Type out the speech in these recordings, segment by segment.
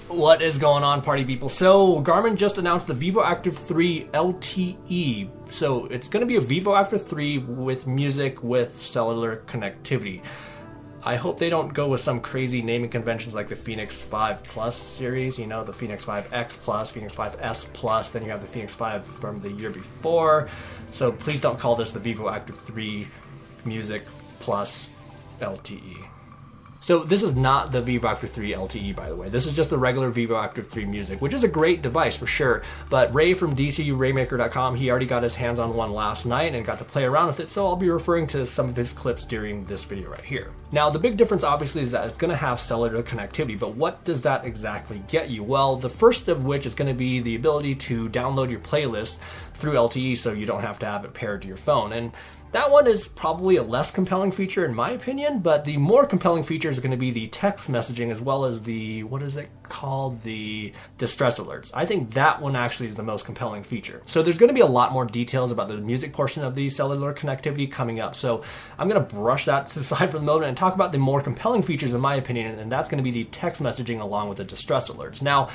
What is going on, party people? So Garmin just announced the Vivoactive 3 LTE. So it's going to be a Vivoactive 3 with music with cellular connectivity. I hope they don't go with some crazy naming conventions like the Fenix 5 Plus series, you know, the Fenix 5X Plus, Fenix 5S Plus, then you have the Fenix 5 from the year before. So please don't call this the Vivoactive 3 Music Plus LTE. So this is not the Vivoactive 3 LTE, by the way. This is just the regular Vivoactive 3 Music, which is a great device for sure. But Ray from DCURaymaker.com, he already got his hands on one last night and got to play around with it, so I'll be referring to some of his clips during this video right here. Now, the big difference obviously is that it's going to have cellular connectivity, but what does that exactly get you? Well, the first of which is going to be the ability to download your playlist through LTE so you don't have to have it paired to your phone. And that one is probably a less compelling feature in my opinion, but the more compelling feature is going to be the text messaging as well as the, what is it called, the distress alerts. I think that one actually is the most compelling feature. So there's going to be a lot more details about the music portion of the cellular connectivity coming up. So I'm going to brush that to the side for the moment and talk about the more compelling features in my opinion, and that's going to be the text messaging along with the distress alerts. Now,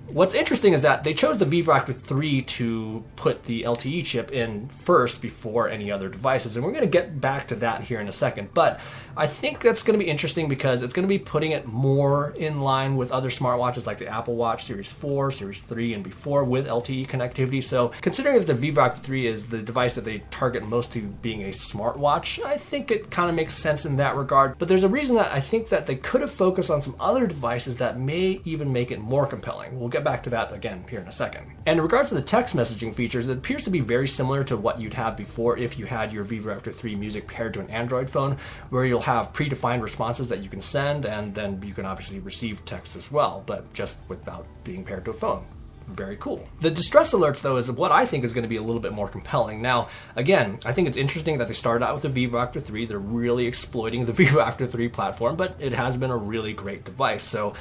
what's interesting is that they chose the Vivoactive 3 to put the LTE chip in first before any other devices, and we're going to get back to that here in a second. But I think that's going to be interesting because it's going to be putting it more in line with other smartwatches like the Apple Watch Series 4, Series 3, and before with LTE connectivity. So considering that the Vivoactive 3 is the device that they target most to being a smartwatch, I think it kind of makes sense in that regard. But there's a reason that I think that they could have focused on some other devices that may even make it more compelling. We'll get back to that again here in a second. And in regards to the text messaging features, it appears to be very similar to what you'd have before if you had your Vivoactive 3 Music paired to an Android phone, where you'll have predefined responses that you can send, and then you can obviously receive text as well, but just without being paired to a phone. Very cool. The distress alerts, though, is what I think is going to be a little bit more compelling. Now, again, I think it's interesting that they started out with the Vivoactive 3. They're really exploiting the Vivoactive 3 platform, but it has been a really great device. So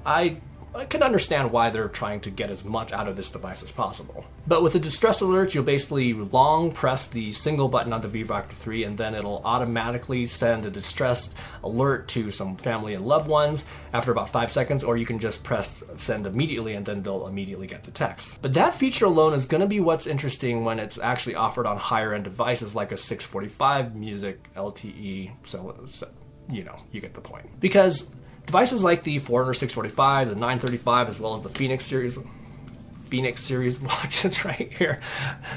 I can understand why they're trying to get as much out of this device as possible. But with the distress alerts, you'll basically long press the single button on the Vivoactive 3 and then it'll automatically send a distress alert to some family and loved ones after about 5 seconds, or you can just press send immediately and then they'll immediately get the text. But that feature alone is going to be what's interesting when it's actually offered on higher end devices like a 645 Music LTE, so you know, you get the point. Because devices like the 400 645, the 935, as well as the Fenix series watches right here,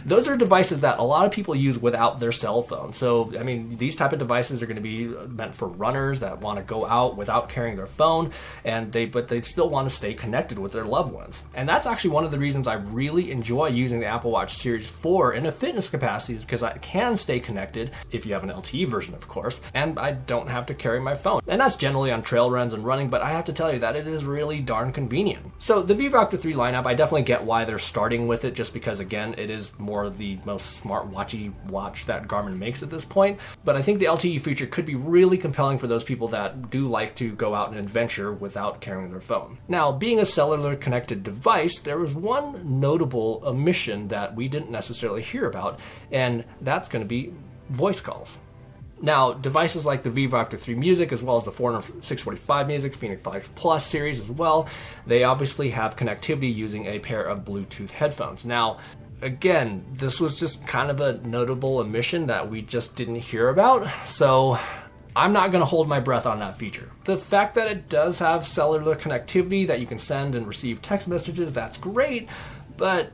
those are devices that a lot of people use without their cell phone. So, I mean, these type of devices are going to be meant for runners that want to go out without carrying their phone, but they still want to stay connected with their loved ones. And that's actually one of the reasons I really enjoy using the Apple Watch Series 4 in a fitness capacity, is because I can stay connected, if you have an LTE version, of course, and I don't have to carry my phone. And that's generally on trail runs and running, but I have to tell you that it is really darn convenient. So the Vivoactive 3 lineup, I definitely get why they're starting with it, just because again it is more the most smartwatchy watch that Garmin makes at this point. But I think the LTE feature could be really compelling for those people that do like to go out and adventure without carrying their phone. Now, being a cellular connected device, there was one notable omission that we didn't necessarily hear about, and that's going to be voice calls. Now, devices like the Vivoactive 3 Music, as well as the 400 645 Music, Fenix 5 Plus series as well, they obviously have connectivity using a pair of Bluetooth headphones. Now, again, this was just kind of a notable omission that we just didn't hear about, so I'm not going to hold my breath on that feature. The fact that it does have cellular connectivity, that you can send and receive text messages, that's great, but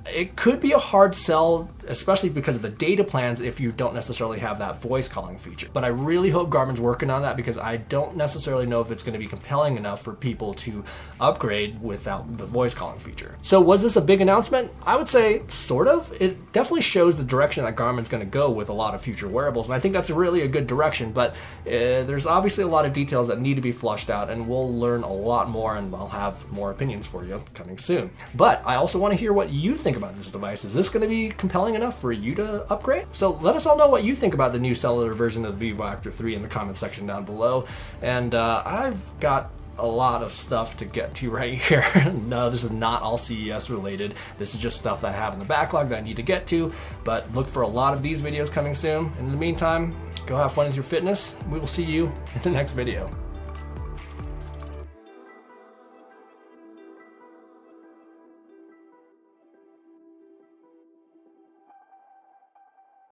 it could be a hard sell, especially because of the data plans, if you don't necessarily have that voice calling feature. But I really hope Garmin's working on that, because I don't necessarily know if it's going to be compelling enough for people to upgrade without the voice calling feature. So was this a big announcement? I would say sort of. It definitely shows the direction that Garmin's going to go with a lot of future wearables, and I think that's really a good direction, but there's obviously a lot of details that need to be flushed out, and we'll learn a lot more, and I'll have more opinions for you coming soon. But I also want to hear what you think about this device. Is this going to be compelling enough for you to upgrade? So let us all know what you think about the new cellular version of the Vivoactive 3 in the comment section down below. And I've got a lot of stuff to get to right here. No, this is not all CES related. This is just stuff that I have in the backlog that I need to get to, but look for a lot of these videos coming soon. In the meantime, go have fun with your fitness. We will see you in the next video.